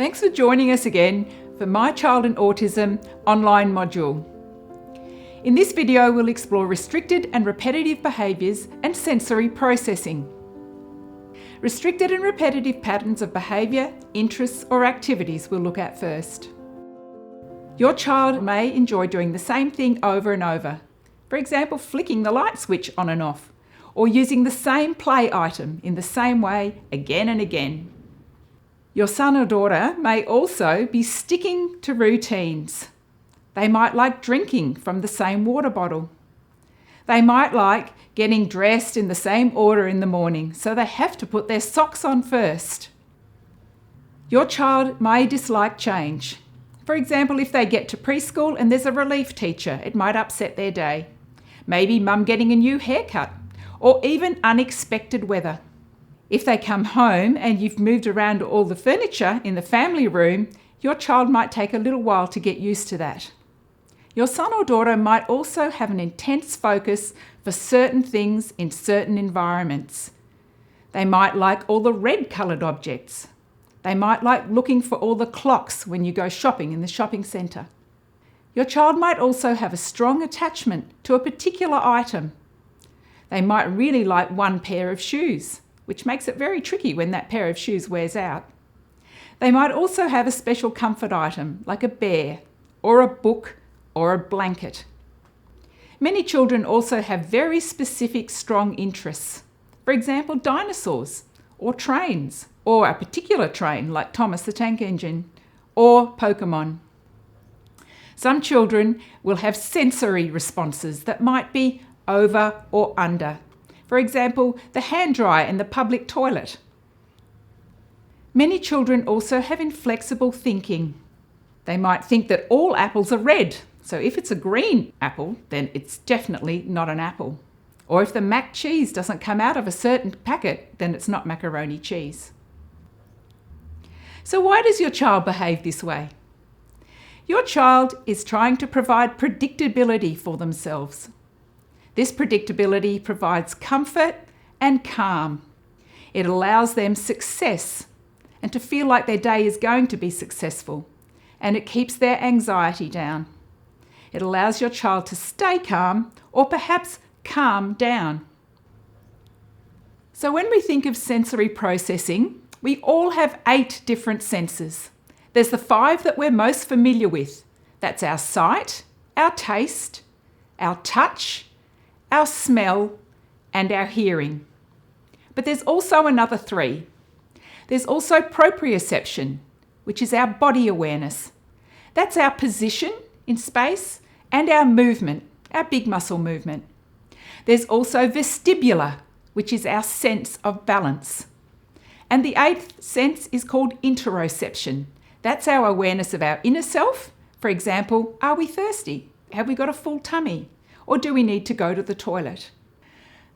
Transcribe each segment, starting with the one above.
Thanks for joining us again for My Child and Autism online module. In this video, we'll explore restricted and repetitive behaviours and sensory processing. Restricted and repetitive patterns of behaviour, interests or activities we'll look at first. Your child may enjoy doing the same thing over and over. For example, flicking the light switch on and off, or using the same play item in the same way again and again. Your son or daughter may also be sticking to routines. They might like drinking from the same water bottle. They might like getting dressed in the same order in the morning, so they have to put their socks on first. Your child may dislike change. For example, if they get to preschool and there's a relief teacher, it might upset their day. Maybe mum getting a new haircut, or even unexpected weather. If they come home and you've moved around all the furniture in the family room, your child might take a little while to get used to that. Your son or daughter might also have an intense focus for certain things in certain environments. They might like all the red-coloured objects. They might like looking for all the clocks when you go shopping in the shopping centre. Your child might also have a strong attachment to a particular item. They might really like one pair of shoes, which makes it very tricky when that pair of shoes wears out. They might also have a special comfort item, like a bear, or a book, or a blanket. Many children also have very specific strong interests. For example, dinosaurs, or trains, or a particular train like Thomas the Tank Engine, or Pokemon. Some children will have sensory responses that might be over or under. For example, the hand dryer in the public toilet. Many children also have inflexible thinking. They might think that all apples are red, so if it's a green apple, then it's definitely not an apple. Or if the mac cheese doesn't come out of a certain packet, then it's not macaroni cheese. So why does your child behave this way? Your child is trying to provide predictability for themselves. This predictability provides comfort and calm. It allows them success and to feel like their day is going to be successful, and it keeps their anxiety down. It allows your child to stay calm or perhaps calm down. So when we think of sensory processing, we all have 8 different senses. There's the 5 that we're most familiar with. That's our sight, our taste, our touch, our smell, and our hearing. But there's also another 3. There's also proprioception, which is our body awareness. That's our position in space and our movement, our big muscle movement. There's also vestibular, which is our sense of balance. And the 8th sense is called interoception. That's our awareness of our inner self. For example, are we thirsty? Have we got a full tummy? Or do we need to go to the toilet?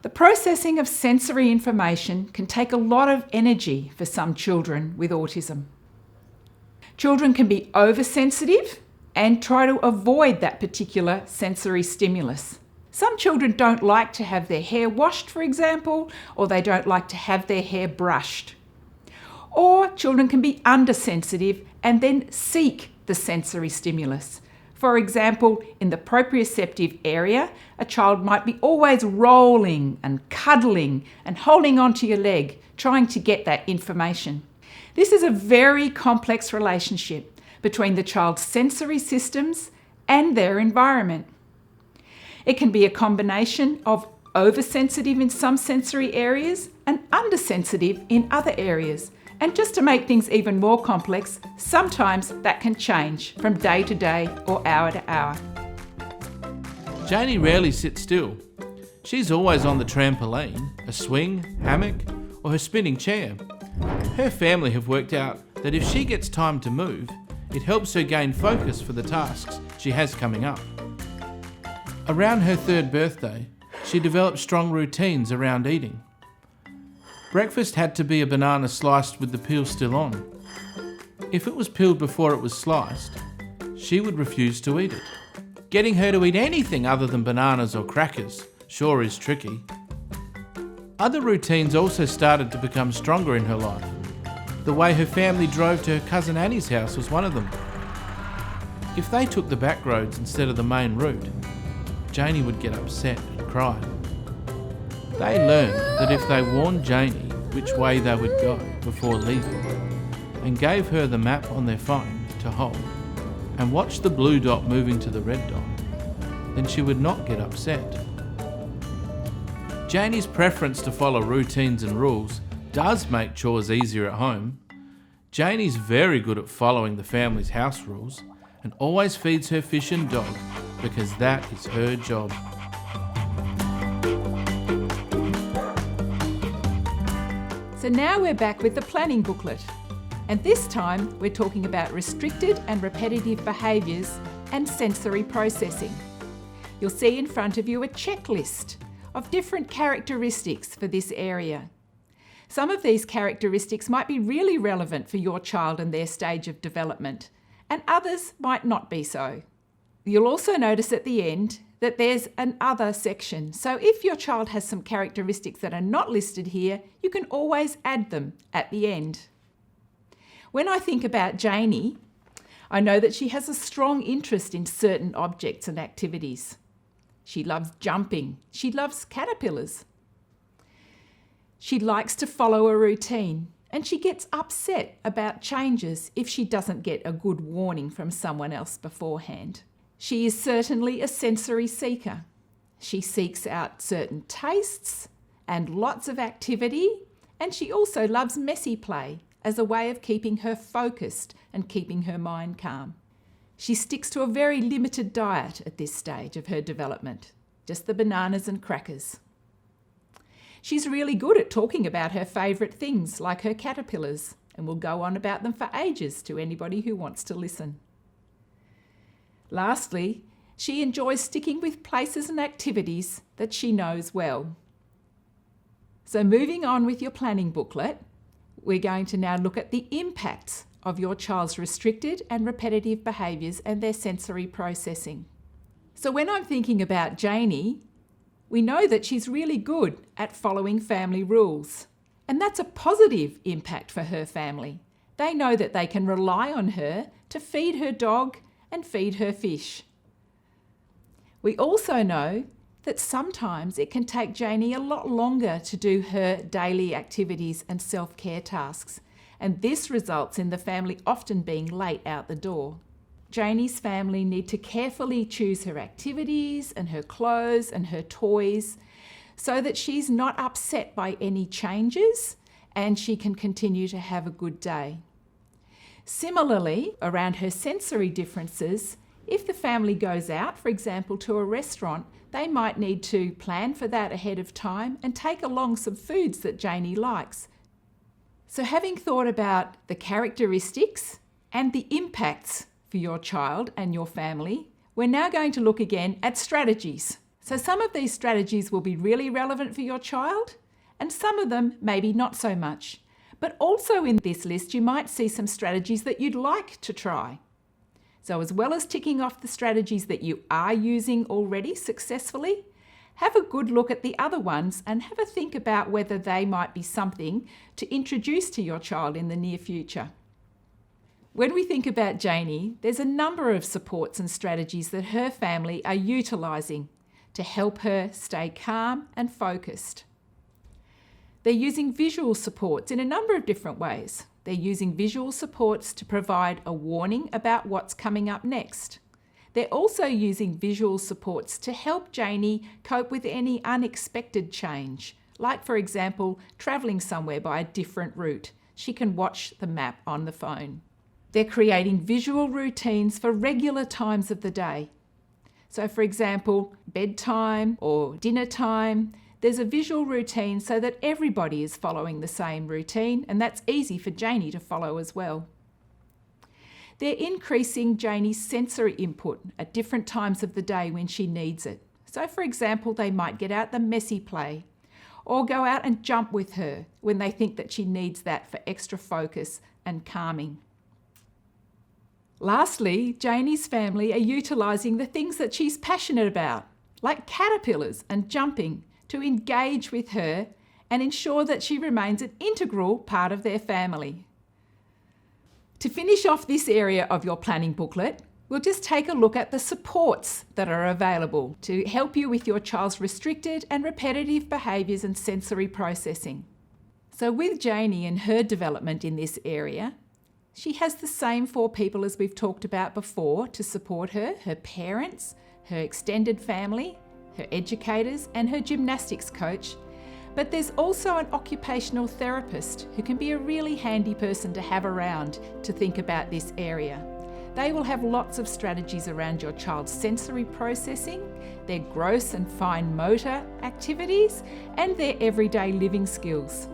The processing of sensory information can take a lot of energy for some children with autism. Children can be oversensitive and try to avoid that particular sensory stimulus. Some children don't like to have their hair washed, for example, or they don't like to have their hair brushed. Or children can be undersensitive and then seek the sensory stimulus. For example, in the proprioceptive area, a child might be always rolling and cuddling and holding onto your leg, trying to get that information. This is a very complex relationship between the child's sensory systems and their environment. It can be a combination of oversensitive in some sensory areas and undersensitive in other areas. And just to make things even more complex, sometimes that can change from day to day or hour to hour. Janie rarely sits still. She's always on the trampoline, a swing, hammock, or her spinning chair. Her family have worked out that if she gets time to move, it helps her gain focus for the tasks she has coming up. Around her 3rd birthday, she developed strong routines around eating. Breakfast had to be a banana sliced with the peel still on. If it was peeled before it was sliced, she would refuse to eat it. Getting her to eat anything other than bananas or crackers sure is tricky. Other routines also started to become stronger in her life. The way her family drove to her cousin Annie's house was one of them. If they took the back roads instead of the main route, Janie would get upset and cry. They learned that if they warned Janie which way they would go before leaving and gave her the map on their phone to hold and watched the blue dot moving to the red dot, then she would not get upset. Janie's preference to follow routines and rules does make chores easier at home. Janie's very good at following the family's house rules and always feeds her fish and dog because that is her job. So now we're back with the planning booklet. And this time we're talking about restricted and repetitive behaviours and sensory processing. You'll see in front of you a checklist of different characteristics for this area. Some of these characteristics might be really relevant for your child and their stage of development, and others might not be so. You'll also notice at the end that there's an other section. So if your child has some characteristics that are not listed here, you can always add them at the end. When I think about Janie, I know that she has a strong interest in certain objects and activities. She loves jumping. She loves caterpillars. She likes to follow a routine, and she gets upset about changes if she doesn't get a good warning from someone else beforehand. She is certainly a sensory seeker. She seeks out certain tastes and lots of activity, and she also loves messy play as a way of keeping her focused and keeping her mind calm. She sticks to a very limited diet at this stage of her development, just the bananas and crackers. She's really good at talking about her favourite things, like her caterpillars, and will go on about them for ages to anybody who wants to listen. Lastly, she enjoys sticking with places and activities that she knows well. So moving on with your planning booklet, we're going to now look at the impacts of your child's restricted and repetitive behaviours and their sensory processing. So when I'm thinking about Janie, we know that she's really good at following family rules, and that's a positive impact for her family. They know that they can rely on her to feed her dog and feed her fish. We also know that sometimes it can take Janie a lot longer to do her daily activities and self-care tasks, and this results in the family often being late out the door. Janie's family need to carefully choose her activities and her clothes and her toys so that she's not upset by any changes and she can continue to have a good day. Similarly, around her sensory differences, if the family goes out, for example, to a restaurant, they might need to plan for that ahead of time and take along some foods that Janie likes. So having thought about the characteristics and the impacts for your child and your family, we're now going to look again at strategies. So some of these strategies will be really relevant for your child, and some of them maybe not so much. But also in this list, you might see some strategies that you'd like to try. So as well as ticking off the strategies that you are using already successfully, have a good look at the other ones and have a think about whether they might be something to introduce to your child in the near future. When we think about Janie, there's a number of supports and strategies that her family are utilising to help her stay calm and focused. They're using visual supports in a number of different ways. They're using visual supports to provide a warning about what's coming up next. They're also using visual supports to help Janie cope with any unexpected change, like, for example, travelling somewhere by a different route. She can watch the map on the phone. They're creating visual routines for regular times of the day. So, for example, bedtime or dinner time, there's a visual routine so that everybody is following the same routine, and that's easy for Janie to follow as well. They're increasing Janie's sensory input at different times of the day when she needs it. So, for example, they might get out the messy play or go out and jump with her when they think that she needs that for extra focus and calming. Lastly, Janie's family are utilising the things that she's passionate about, like caterpillars and jumping, to engage with her and ensure that she remains an integral part of their family. To finish off this area of your planning booklet, we'll just take a look at the supports that are available to help you with your child's restricted and repetitive behaviours and sensory processing. So with Janie and her development in this area, she has the same 4 people as we've talked about before to support her: her parents, her extended family, her educators, and her gymnastics coach. But there's also an occupational therapist who can be a really handy person to have around to think about this area. They will have lots of strategies around your child's sensory processing, their gross and fine motor activities, and their everyday living skills.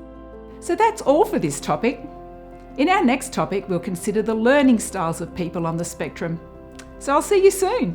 So that's all for this topic. In our next topic, we'll consider the learning styles of people on the spectrum. So I'll see you soon.